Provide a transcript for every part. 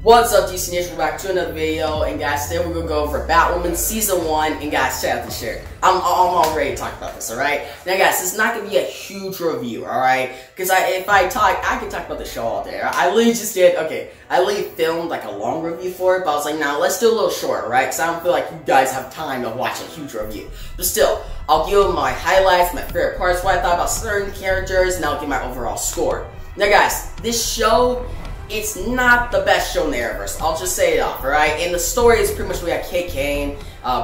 What's up, DC Nation? We're back to another video, and guys, today we're gonna go over Batwoman Season 1, and guys, check out the shirt. I'm all ready to talk about this, alright? Now guys, this is not gonna be a huge review, alright? Because if I can talk about the show all day. I literally just did, I literally filmed like a long review for it, but I was like, nah, let's do a little shorter, right? Because I don't feel like you guys have time to watch a huge review. But still, I'll give my highlights, my favorite parts, what I thought about certain characters, and I'll give my overall score. Now guys, this show, it's not the best show in the Arrowverse. I'll just say it off, alright? And the story is pretty much we got Kate Kane.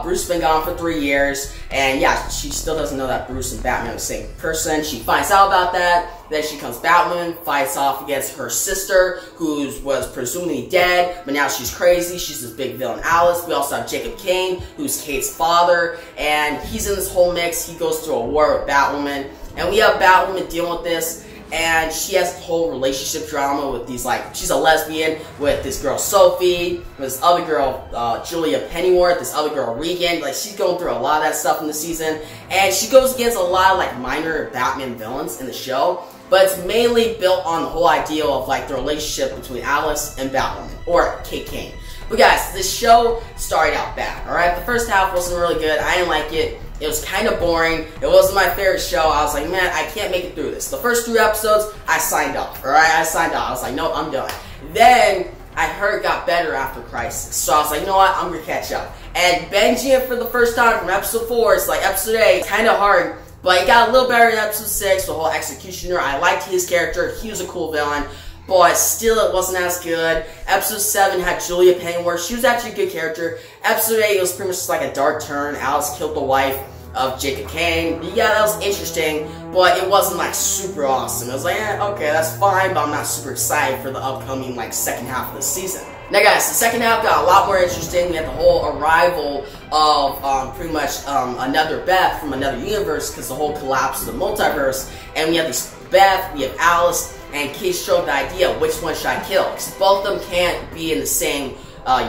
Bruce has been gone for 3 years. And yeah, she still doesn't know that Bruce and Batman are the same person. She finds out about that. Then she becomes Batwoman, fights off against her sister, who was presumably dead, but now she's crazy. She's this big villain, Alice. We also have Jacob Kane, who's Kate's father. And he's in this whole mix. He goes through a war with Batwoman. And we have Batwoman dealing with this. And she has the whole relationship drama with these, like, she's a lesbian with this girl Sophie, with this other girl, Julia Pennyworth, this other girl Regan. Like, she's going through a lot of that stuff in the season. And she goes against a lot of, like, minor Batman villains in the show. But it's mainly built on the whole idea of, like, the relationship between Alice and Batwoman, or Kate Kane. But guys, this show started out bad, alright? The first half wasn't really good. I didn't like it. It was kind of boring. It wasn't my favorite show. I was like, man, I can't make it through this. The first 3 episodes, I signed off, alright? I signed off. I was like, no, I'm done. Then, I heard it got better after Crisis. So I was like, you know what? I'm going to catch up. And binging it for the first time from episode 4, it's like episode 8, kind of hard. But it got a little better in episode 6, the whole Executioner. I liked his character. He was a cool villain. But still, it wasn't as good. Episode 7 had Julia Pennyworth. She was actually a good character. Episode 8, it was pretty much just like a dark turn. Alice killed the wife of Jacob Kane. Yeah, that was interesting, but it wasn't like super awesome. It was like, okay, that's fine, but I'm not super excited for the upcoming like second half of the season. Now guys, the second half got a lot more interesting. We had the whole arrival of pretty much another Beth from another universe, because the whole collapse of the multiverse. And we have this Beth, we have Alice, and Kate showed the idea, which one should I kill? Because both of them can't be in the same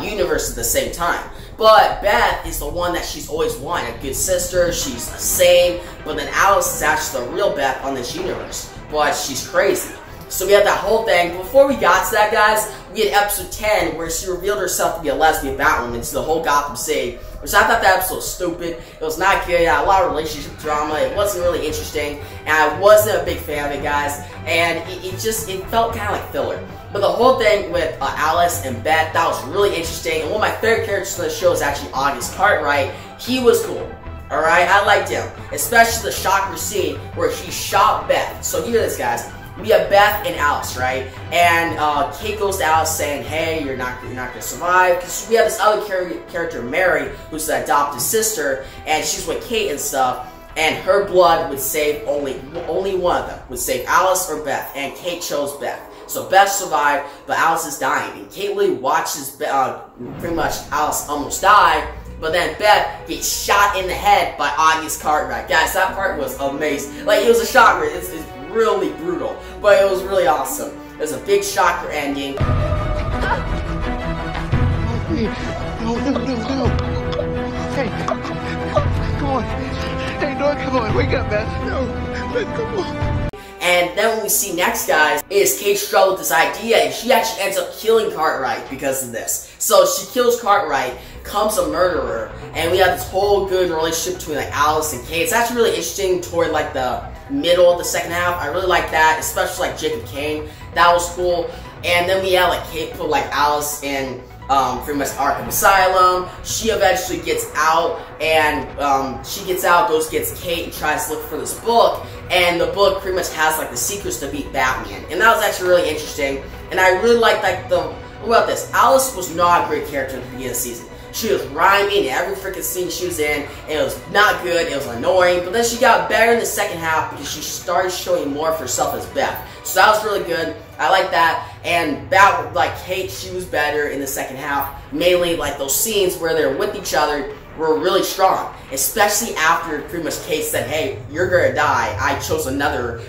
universe at the same time. But Beth is the one that she's always wanted, a good sister, she's sane, but then Alice is actually the real Beth on this universe, but she's crazy. So we had that whole thing. Before we got to that, guys, we had episode 10 where she revealed herself to be a lesbian Batwoman to the whole Gotham City, which I thought that episode was stupid. It was not good. It had a lot of relationship drama. It wasn't really interesting, and I wasn't a big fan of it, guys. And it felt kind of like filler. But the whole thing with Alice and Beth, that was really interesting. And one of my favorite characters in the show is actually August Cartwright. He was cool. Alright, I liked him. Especially the shocker scene where he shot Beth. So hear this, guys. We have Beth and Alice, right? And Kate goes to Alice saying, hey, you're not gonna survive. Because we have this other character, Mary, who's the adopted sister, and she's with Kate and stuff. And her blood would save only one of them. Would save Alice or Beth. And Kate chose Beth. So Beth survived, but Alice is dying. And Kate Lee watches pretty much Alice almost die. But then Beth gets shot in the head by August Cartwright. Guys, that part was amazing. Like, it was a shocker. It's really brutal, but it was really awesome. It was a big shocker ending. No. Hey, come on. Hey, no, come on. Wake up, Beth. No, Beth, come on. And then what we see next, guys, is Kate struggle with this idea, and she actually ends up killing Cartwright because of this. So she kills Cartwright, becomes a murderer, and we have this whole good relationship between like Alice and Kate. It's actually really interesting toward like the middle of the second half. I really like that, especially like Jacob Kane. That was cool. And then we have like Kate put like Alice in pretty much Arkham Asylum. She eventually gets out, and she gets out, gets Kate, and tries to look for this book. And the book pretty much has like the secrets to beat Batman. And that was actually really interesting. And I really liked like what about this? Alice was not a great character at the beginning of the season. She was rhyming in every freaking scene she was in, and it was not good, it was annoying, but then she got better in the second half because she started showing more of herself as Beth. So that was really good. I like that. And like Kate, she was better in the second half. Mainly like those scenes where they're with each other were really strong. Especially after pretty much Kate said, hey, you're gonna die. I chose another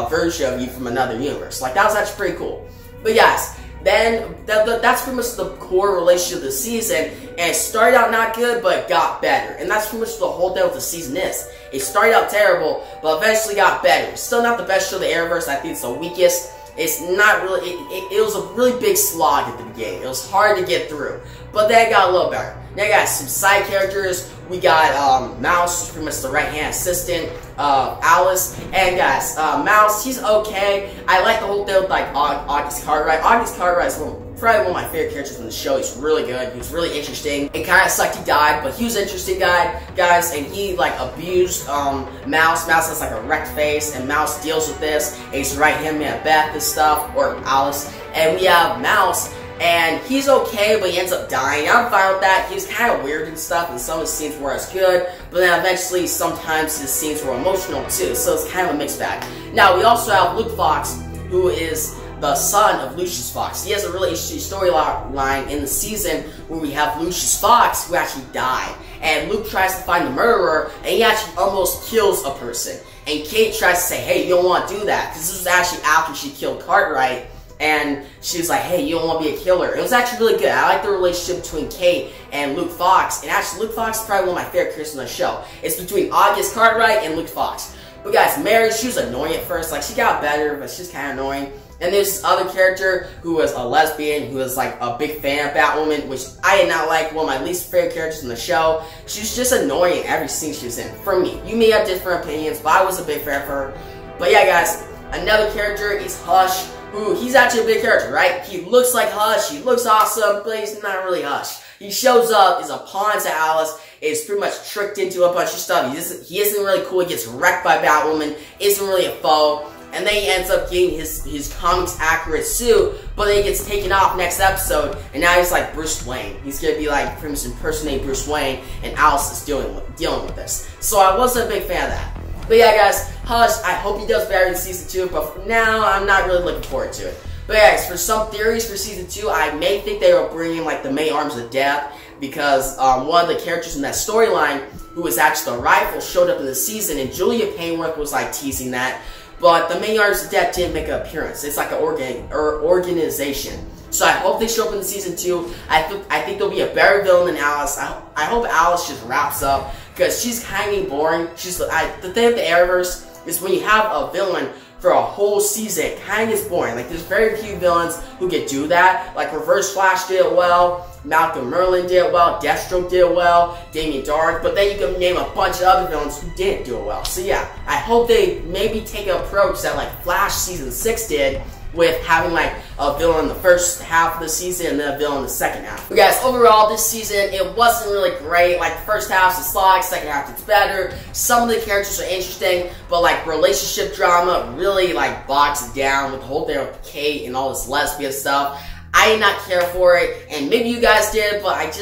version of you from another universe. Like, that was actually pretty cool. But guys, then that's pretty much the core relationship of the season, and it started out not good, but got better. And that's pretty much the whole thing with the season is. It started out terrible, but eventually got better. It's still not the best show of the Arrowverse. I think it's the weakest. It's not really, it was a really big slog at the beginning. It was hard to get through, but then it got a little better. Now, guys, some side characters. We got Mouse, who's pretty much the right-hand assistant, Alice, and guys, Mouse, he's okay. I like the whole thing with like August Cartwright. August Cartwright is probably one of my favorite characters from the show. He's really good. He was really interesting. It kind of sucked he died, but he was an interesting guy, guys, and he like abused Mouse. Mouse has like a wrecked face, and Mouse deals with this, and he's right hand man Beth and stuff, or Alice, and we have Mouse. And he's okay, but he ends up dying. I'm fine with that. He's kind of weird and stuff, and some of his scenes were as good, but then eventually, sometimes his scenes were emotional too, so it's kind of a mixed bag. Now, we also have Luke Fox, who is the son of Lucius Fox. He has a really interesting storyline in the season where we have Lucius Fox, who actually died. And Luke tries to find the murderer, and he actually almost kills a person. And Kate tries to say, hey, you don't want to do that, because this was actually after she killed Cartwright. And she was like, hey, you don't want to be a killer. It was actually really good. I like the relationship between Kate and Luke Fox. And actually, Luke Fox is probably one of my favorite characters on the show. It's between August Cartwright and Luke Fox. But guys, Mary, she was annoying at first. Like, she got better, but she's kind of annoying. And there's this other character who was a lesbian, who was like a big fan of Batwoman, which I did not like. One of my least favorite characters in the show. She was just annoying in every scene she was in. For me, you may have different opinions, but I was a big fan of her. But yeah, guys, another character is Hush. Who, he's actually a big character, right? He looks like Hush, he looks awesome, but he's not really Hush. He shows up, is a pawn to Alice, is pretty much tricked into a bunch of stuff. He isn't really cool, he gets wrecked by Batwoman, isn't really a foe, and then he ends up getting his comics accurate suit, but then he gets taken off next episode, and now he's like Bruce Wayne. He's gonna be like pretty much impersonating Bruce Wayne, and Alice is dealing with this. So I wasn't a big fan of that. But yeah, guys, Hush, I hope he does better in Season 2, but for now, I'm not really looking forward to it. But yeah, guys, for some theories for Season 2, I may think they will bring in, like, the May Arms of Death, because one of the characters in that storyline, who was actually the rival, showed up in the season, and Julia Payneworth was, like, teasing that, but the May Arms of Death didn't make an appearance. It's like an organization. So I hope they show up in Season 2. I think there'll be a better villain than Alice. I hope Alice just wraps up, because she's kind of boring. The thing with the Arrowverse is when you have a villain for a whole season, it kind of gets boring. Like, there's very few villains who can do that. Like, Reverse Flash did it well, Malcolm Merlin did it well, Deathstroke did it well, Damien Dark, but then you can name a bunch of other villains who didn't do it well. So yeah, I hope they maybe take an approach that like Flash Season 6 did, with having like a villain in the first half of the season and then a villain in the second half. But guys, overall this season, it wasn't really great. Like, the first half's a slog, second half it's better. Some of the characters are interesting, but like relationship drama really like bogs it down with the whole thing with Kate and all this lesbian stuff. I did not care for it, and maybe you guys did, but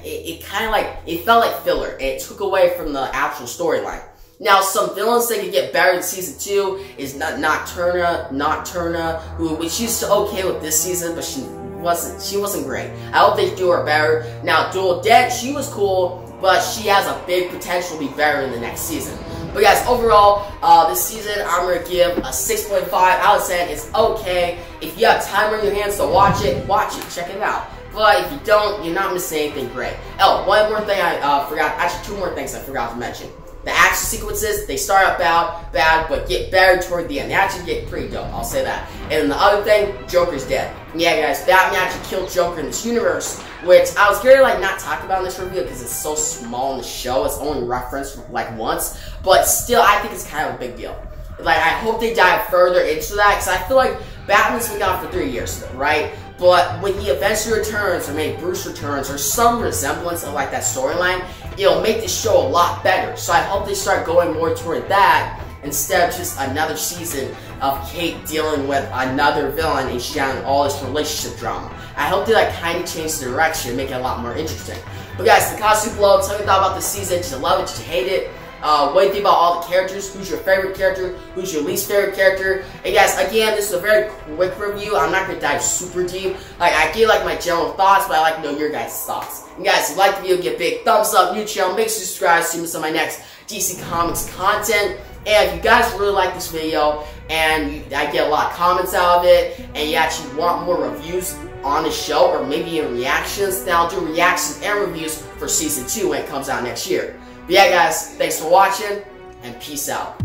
it kind of like, it felt like filler. It took away from the actual storyline. Now, some villains that could get better in Season 2 is Nocturna, who she's okay with this season, but she wasn't great. I hope they do her better. Now, Dual Dead, she was cool, but she has a big potential to be better in the next season. But guys, overall, this season, I'm going to give a 6.5 out of 10. It's okay. If you have time on your hands to watch it, check it out. But if you don't, you're not missing anything great. Oh, one more thing I forgot, actually 2 more things I forgot to mention. The action sequences, they start out bad, but get better toward the end. They actually get pretty dope, I'll say that. And then the other thing, Joker's dead. Yeah, guys, Batman actually killed Joker in this universe, which I was going to, like, not talk about in this review because it's so small in the show. It's only referenced, like, once. But still, I think it's kind of a big deal. Like, I hope they dive further into that, because I feel like Batman's been gone for 3 years, right? But when he eventually returns, or maybe Bruce returns, or some resemblance of like that storyline, it'll make the show a lot better. So I hope they start going more toward that, instead of just another season of Kate dealing with another villain and she having all this relationship drama. I hope they like kind of change the direction, make it a lot more interesting. But guys, in the comments below, tell me what you thought about the season. Did you love it? Did you hate it? What do you think about all the characters? Who's your favorite character? Who's your least favorite character? And guys, again, this is a very quick review. I'm not going to dive super deep. Like, I give like my general thoughts, but I like to know your guys' thoughts. And guys, if you like the video, give a big thumbs up. New channel, make sure you subscribe so you miss on my next DC Comics content. And if you guys really like this video, and I get a lot of comments out of it, and you actually want more reviews on the show, or maybe even reactions, then I'll do reactions and reviews for Season 2 when it comes out next year. But yeah, guys, thanks for watching, and peace out.